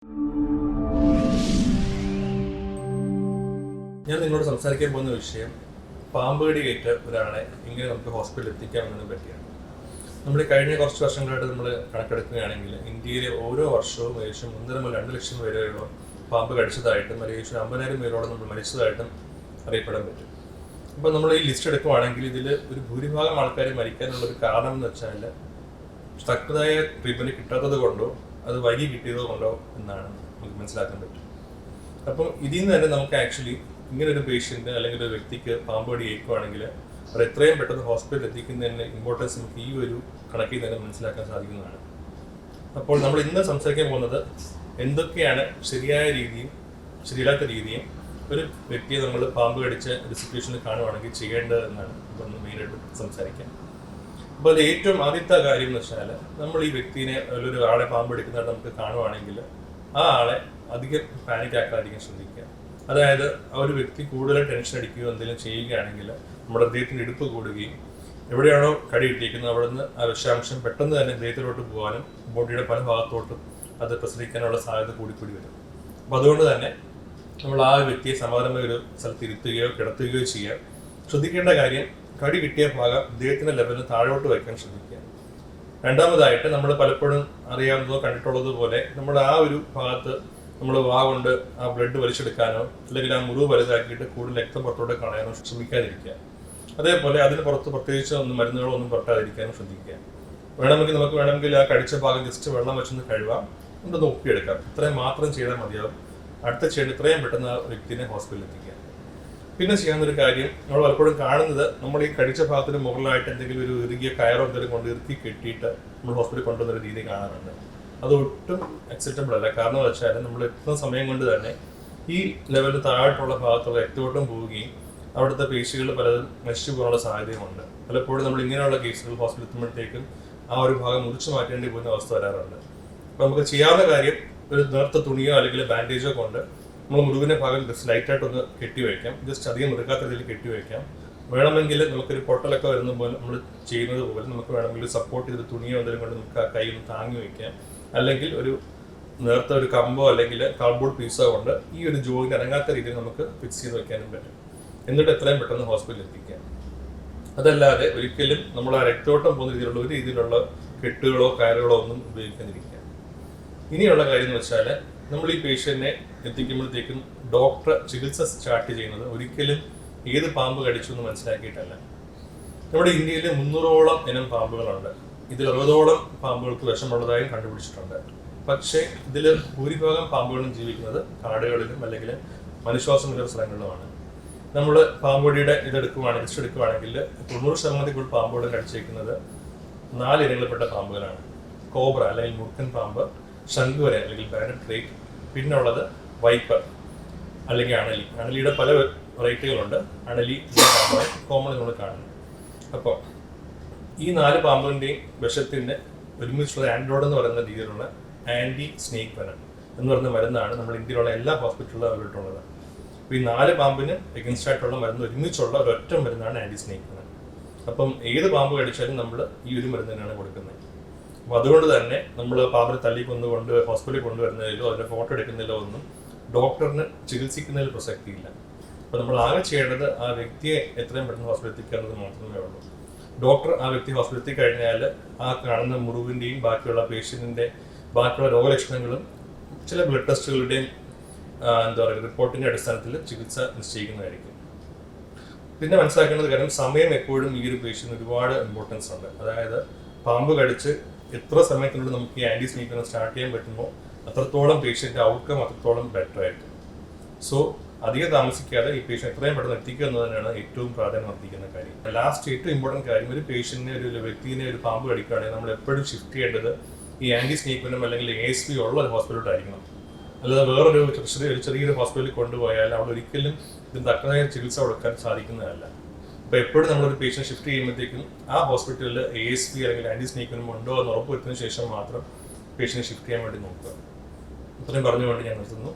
ഞാൻ നിങ്ങളോട് സംസാരിക്കാൻ പോകുന്ന വിഷയം പാമ്പ് കടിയേറ്റ ഒരാളെ എങ്ങനെ നമുക്ക് ഹോസ്പിറ്റലിൽ എത്തിക്കാം എന്നതിനെ പറ്റിയാണ്. നമ്മൾ കഴിഞ്ഞ കുറച്ച് വർഷങ്ങളായിട്ട് നമ്മൾ കണക്കെടുക്കുകയാണെങ്കിൽ ഇന്ത്യയിലെ ഓരോ വർഷവും ഏകദേശം 1.5 മുതൽ 2 ലക്ഷം പേരോളം പാമ്പ് കടിച്ചതായിട്ടും ഏകദേശം 50,000 പേരോളം നമ്മൾ മരിച്ചതായിട്ടും അറിയപ്പെടാൻ പറ്റും. അപ്പോൾ നമ്മൾ ഈ ലിസ്റ്റ് എടുക്കുകയാണെങ്കിൽ ഇതിൽ ഒരു ഭൂരിഭാഗം ആൾക്കാർ മരിക്കാനുള്ളൊരു കാരണം എന്ന് വെച്ചാൽ തക്കതായ ട്രീറ്റ്മെൻറ്റ് കിട്ടാത്തത് കൊണ്ടോ അത് വൈകി കിട്ടിയത് കൊണ്ടോ എന്നാണ് നമുക്ക് മനസ്സിലാക്കാൻ പറ്റും. അപ്പം ഇതിൽ നിന്ന് തന്നെ നമുക്ക് ആക്ച്വലി ഇങ്ങനെ ഒരു പേഷ്യൻ്റ് അല്ലെങ്കിൽ ഒരു വ്യക്തിക്ക് പാമ്പ് കടി ഏൽക്കുകയാണെങ്കിൽ അവർ എത്രയും പെട്ടെന്ന് ഹോസ്പിറ്റലിൽ എത്തിക്കുന്നതിൻ്റെ ഇമ്പോർട്ടൻസ് നമുക്ക് ഈ ഒരു കണക്കിൽ തന്നെ മനസ്സിലാക്കാൻ സാധിക്കുന്നതാണ്. അപ്പോൾ നമ്മൾ ഇന്ന് സംസാരിക്കാൻ പോകുന്നത് എന്തൊക്കെയാണ് ശരിയായ രീതിയും ശരിയല്ലാത്ത രീതിയും ഒരു വ്യക്തിയെ നമ്മൾ പാമ്പ് കടിച്ച ഒരു സിറ്റുവേഷനിൽ കാണുവാണെങ്കിൽ ചെയ്യേണ്ടത് എന്നാണ് ഇപ്പം മെയിനായിട്ട് സംസാരിക്കാം. അപ്പോൾ അത് ഏറ്റവും ആദ്യത്തെ കാര്യം എന്ന് വെച്ചാൽ നമ്മൾ ഈ വ്യക്തിനെ ഒരു ആളെ പാമ്പ് എടുക്കുന്നതായിട്ട് നമുക്ക് കാണുവാണെങ്കിൽ ആ ആളെ അധികം പാനിക് ആക്കാതിരിക്കാൻ ശ്രദ്ധിക്കുക. അതായത് ആ ഒരു വ്യക്തി കൂടുതൽ ടെൻഷൻ അടിക്കുകയോ എന്തെങ്കിലും ചെയ്യുകയാണെങ്കിൽ നമ്മുടെ ഹൃദയത്തിൻ്റെ ഇടുപ്പ് കൂടുകയും എവിടെയാണോ കടി കിട്ടിയിരിക്കുന്നത് അവിടെ നിന്ന് ആ വിഷാംശം പെട്ടെന്ന് തന്നെ ഹൃദയത്തിലോട്ട് പോകാനും ബോഡിയുടെ പല ഭാഗത്തോട്ടും അത് പ്രസരിക്കാനുള്ള സാധ്യത കൂടിക്കൂടി വരും. അപ്പോൾ അതുകൊണ്ട് തന്നെ നമ്മൾ ആ വ്യക്തിയെ സമാധാനമായ ഒരു സ്ഥലത്ത് ഇരുത്തുകയോ കിടത്തുകയോ ചെയ്യാം. ശ്രദ്ധിക്കേണ്ട കാര്യം കടി കിട്ടിയ ഭാഗം ഹൃദയത്തിൻ്റെ ലെവലിന് താഴോട്ട് വയ്ക്കാൻ ശ്രദ്ധിക്കുക. രണ്ടാമതായിട്ട് നമ്മൾ പലപ്പോഴും അറിയാവുന്നതോ കണ്ടിട്ടുള്ളതോ പോലെ നമ്മൾ ആ ഒരു ഭാഗത്ത് നമ്മൾ വാ കൊണ്ട് ആ ബ്ലഡ് വലിച്ചെടുക്കാനോ അല്ലെങ്കിൽ ആ മുറിവ് വലുതാക്കിയിട്ട് കൂടുതൽ രക്തം പുറത്തോട്ട് കളയാനോ ശ്രമിക്കാതിരിക്കുക. അതേപോലെ അതിന് പുറത്ത് പ്രത്യേകിച്ച് മരുന്നുകളോ ഒന്നും പുറത്താതിരിക്കാനും ശ്രദ്ധിക്കുക. നമുക്ക് വേണമെങ്കിൽ ആ കടിച്ച ഭാഗം ജസ്റ്റ് വെള്ളം വെച്ചൊന്ന് കഴുകാം, ഒന്ന് നോക്കിയെടുക്കാം. ഇത്രയും മാത്രം ചെയ്താൽ മതിയാവും. അടുത്ത ചെയ്യേണ്ട ഇത്രയും പെട്ടെന്ന് ആ വ്യക്തിനെ ഹോസ്പിറ്റലിൽ എത്തിക്കുക. പിന്നെ ചെയ്യാവുന്നൊരു കാര്യം, നമ്മൾ പലപ്പോഴും കാണുന്നത് നമ്മൾ ഈ കടിച്ച ഭാഗത്തിന് മുകളിലായിട്ട് എന്തെങ്കിലും ഒരു ഇറുകിയ കയറോ എന്തെങ്കിലും കൊണ്ട് ഇറുക്കി കെട്ടിയിട്ട് നമ്മൾ ഹോസ്പിറ്റലിൽ കൊണ്ടുവന്നൊരു രീതി കാണാറുണ്ട്. അത് ഒട്ടും അക്സെപ്റ്റബിൾ അല്ല. കാരണം എന്ന് വെച്ചാൽ നമ്മൾ എത്തുന്ന സമയം കൊണ്ട് തന്നെ ഈ ലെവലിൽ താഴോട്ടുള്ള ഭാഗത്തുള്ള രക്തയോട്ടം പോവുകയും അവിടുത്തെ പേശികൾ പലതും നശിച്ചു പോകാനുള്ള സാധ്യതയുമുണ്ട്. പലപ്പോഴും നമ്മൾ ഇങ്ങനെയുള്ള കേസുകൾ ഹോസ്പിറ്റലിൽ എത്തുമ്പോഴത്തേക്കും ആ ഒരു ഭാഗം മുറിച്ചു മാറ്റേണ്ടി പോകുന്ന അവസ്ഥ വരാറുണ്ട്. അപ്പോൾ നമുക്ക് ചെയ്യാവുന്ന കാര്യം ഒരു നേർത്ത തുണിയോ അല്ലെങ്കിൽ ബാൻഡേജോ കൊണ്ട് നമ്മൾ മുറിവിൻ്റെ ഭാഗം ജസ്റ്റ് ലൈറ്റായിട്ടൊന്ന് കെട്ടിവയ്ക്കാം. ജസ്റ്റ് അധികം മുറുക്കാത്ത രീതിയിൽ കെട്ടിവയ്ക്കാം. വേണമെങ്കിൽ നമുക്കൊരു പൊട്ടലൊക്കെ വരുന്ന പോലെ നമ്മൾ ചെയ്യുന്നത് പോലെ നമുക്ക് വേണമെങ്കിൽ സപ്പോർട്ട് ചെയ്ത് തുണിയോ എന്തെങ്കിലും കൊണ്ട് നമുക്ക് ആ കൈ ഒന്ന് താങ്ങി വയ്ക്കാം. അല്ലെങ്കിൽ ഒരു നേർത്ത ഒരു കമ്പോ അല്ലെങ്കിൽ കാർഡ്ബോർഡ് പീസോ കൊണ്ട് ഈ ഒരു ജോയിന്റ് അനങ്ങാത്ത രീതിയിൽ നമുക്ക് ഫിക്സ് ചെയ്ത് വെക്കാനും പറ്റും. എന്നിട്ട് എത്രയും പെട്ടെന്ന് ഹോസ്പിറ്റലിൽ എത്തിക്കാം. അതല്ലാതെ ഒരിക്കലും നമ്മൾ ആ രക്തോട്ടം പോകുന്ന രീതിയിലുള്ള ഒരു രീതിയിലുള്ള കെട്ടുകളോ കയറുകളോ ഒന്നും ഉപയോഗിക്കാതിരിക്കുക. ഇനിയുള്ള കാര്യം എന്ന് വെച്ചാൽ നമ്മൾ ഈ പേഷ്യന്റിനെ എത്തിക്കുമ്പോഴത്തേക്കും ഡോക്ടർ ചികിത്സ സ്റ്റാർട്ട് ചെയ്യുന്നത് ഒരിക്കലും ഏത് പാമ്പ് കടിച്ചു എന്ന് മനസ്സിലാക്കിയിട്ടല്ല. നമ്മുടെ ഇന്ത്യയിൽ 300ഓളം ഇനം പാമ്പുകളുണ്ട്. ഇതിൽ 60ഓളം പാമ്പുകൾക്ക് വിഷമുള്ളതായും കണ്ടുപിടിച്ചിട്ടുണ്ട്. പക്ഷേ ഇതിൽ ഭൂരിഭാഗം പാമ്പുകളും ജീവിക്കുന്നത് കാടുകളിലും അല്ലെങ്കിൽ മനുഷ്യവാസമുള്ള സ്ഥലങ്ങളിലുമാണ്. നമ്മൾ പാമ്പുകടിയുടെ ലിസ്റ്റ് എടുക്കുകയാണെങ്കിൽ 90% കൂടുതൽ പാമ്പുകൾ കടിച്ചേക്കുന്നത് 4 ഇനങ്ങളിൽപ്പെട്ട പാമ്പുകളാണ്. കോബ്ര അല്ലെങ്കിൽ മുർക്കൻ പാമ്പ്, ശംഖുവര അല്ലെങ്കിൽ ബാനറ്റ് ക്രേറ്റ്, പിന്നെ ഉള്ളത് വൈപ്പർ അല്ലെങ്കിൽ അണലി. അണലിയുടെ പല വെറൈറ്റികളുണ്ട്. അണലി കോമൺ നമ്മൾ കാണുന്നു. അപ്പോൾ ഈ 4 പാമ്പിൻ്റെയും വിഷത്തിൻ്റെ ഒരുമിച്ചുള്ള ആൻഡ്രോയിഡ് എന്ന് പറയുന്ന രീതിയിലുള്ള ആൻറ്റി സ്നേക്ക് വെനം എന്ന് പറയുന്ന മരുന്നാണ് നമ്മൾ ഇന്ത്യയിലുള്ള എല്ലാ ഹോസ്പിറ്റലിലും അവരിട്ടുള്ളത്. അപ്പോൾ ഈ 4 പാമ്പിന് എഗൻസ്റ്റ് ആയിട്ടുള്ള മരുന്ന് ഒരുമിച്ചുള്ള ഒരൊറ്റ മരുന്നാണ് ആൻറ്റി സ്നേക്ക് വെനം. അപ്പം ഏത് പാമ്പ് കടിച്ചാലും നമ്മൾ ഈ ഒരു മരുന്ന് തന്നെയാണ് കൊടുക്കുന്നത്. അപ്പോൾ അതുകൊണ്ട് തന്നെ നമ്മൾ പാമ്പിനെ തല്ലി കൊന്നുകൊണ്ട് ഹോസ്പിറ്റലിൽ കൊണ്ടുവരുന്നതിലോ അതിൻ്റെ ഫോട്ടോ എടുക്കുന്നതിലോ ഒന്നും ഡോക്ടറിന് ചികിത്സിക്കുന്നതിൽ പ്രസക്തിയില്ല. അപ്പോൾ നമ്മൾ ആകെ ചെയ്യേണ്ടത് ആ വ്യക്തിയെ എത്രയും പെട്ടെന്ന് ഹോസ്പിറ്റലിൽ എത്തിക്കുക എന്നത് മാത്രമേ ഉള്ളൂ. ഡോക്ടർ ആ വ്യക്തി ഹോസ്പിറ്റലിൽ എത്തിക്കഴിഞ്ഞാൽ ആ കാണുന്ന മുറിവിൻ്റെയും ബാക്കിയുള്ള പേഷ്യൻറ്റിൻ്റെ ബാക്കിയുള്ള രോഗലക്ഷണങ്ങളും ചില ബ്ലഡ് ടെസ്റ്റുകളുടെയും റിപ്പോർട്ടിൻ്റെ അടിസ്ഥാനത്തിൽ ചികിത്സ നിശ്ചയിക്കുന്നതായിരിക്കും. പിന്നെ മനസ്സിലാക്കേണ്ടത് കാര്യം സമയം എപ്പോഴും ഈ ഒരു പേഷ്യൻ്റ് ഒരുപാട് ഇമ്പോർട്ടൻസ് ഉണ്ട്. അതായത് പാമ്പ് കടിച്ച് എത്ര സമയത്തിനുള്ളിൽ നമുക്ക് ഈ ആൻറ്റി സ്നേക്ക് വെനം സ്റ്റാർട്ട് ചെയ്യാൻ പറ്റുമോ അത്രത്തോളം പേഷ്യൻ്റെ ഔട്ട്കം അത്രത്തോളം ബെറ്റർ ആയിരിക്കും. സോ അധികം താമസിക്കാതെ ഈ പേഷ്യൻ്റ് എത്രയും പെട്ടെന്ന് എത്തിക്കുക എന്നതിനാണ് ഏറ്റവും പ്രാധാന്യം വർദ്ധിക്കുന്ന കാര്യം. ലാസ്റ്റ് ഏറ്റവും ഇമ്പോർട്ടൻറ്റ് കാര്യം, ഒരു പേഷ്യന്റിനെ ഒരു വ്യക്തിനെ ഒരു പാമ്പ് കടിക്കുകയാണെങ്കിൽ നമ്മൾ എപ്പോഴും ഷിഫ്റ്റ് ചെയ്യേണ്ടത് ഈ ആൻറ്റി സ്നേക്ക് വെനം അല്ലെങ്കിൽ ASP ഉള്ള ഒരു ഹോസ്പിറ്റലിലായിരിക്കണം. അല്ലാതെ വേറൊരു ചെറിയൊരു ഹോസ്പിറ്റലിൽ കൊണ്ടുപോയാൽ അവിടെ ഒരിക്കലും ഇതിന് തക്കതായ ചികിത്സ കൊടുക്കാൻ സാധിക്കുന്നതല്ല. അപ്പോൾ എപ്പോഴും നമ്മളൊരു പേഷ്യൻ്റ് ഷിഫ്റ്റ് ചെയ്യുമ്പോഴത്തേക്കും ആ ഹോസ്പിറ്റലിൽ ASP അല്ലെങ്കിൽ ആൻറ്റി സ്നേക്ക് വെനം ഉണ്ടോ എന്ന് ഉറപ്പ് വരുത്തിയതിനു ശേഷം മാത്രം പേഷ്യൻ്റ് ഷിഫ്റ്റ് ചെയ്യാൻ വേണ്ടി നോക്കുക. ഇത്രയും പറഞ്ഞുകൊണ്ട് ഞാൻ നിർത്തുന്നു.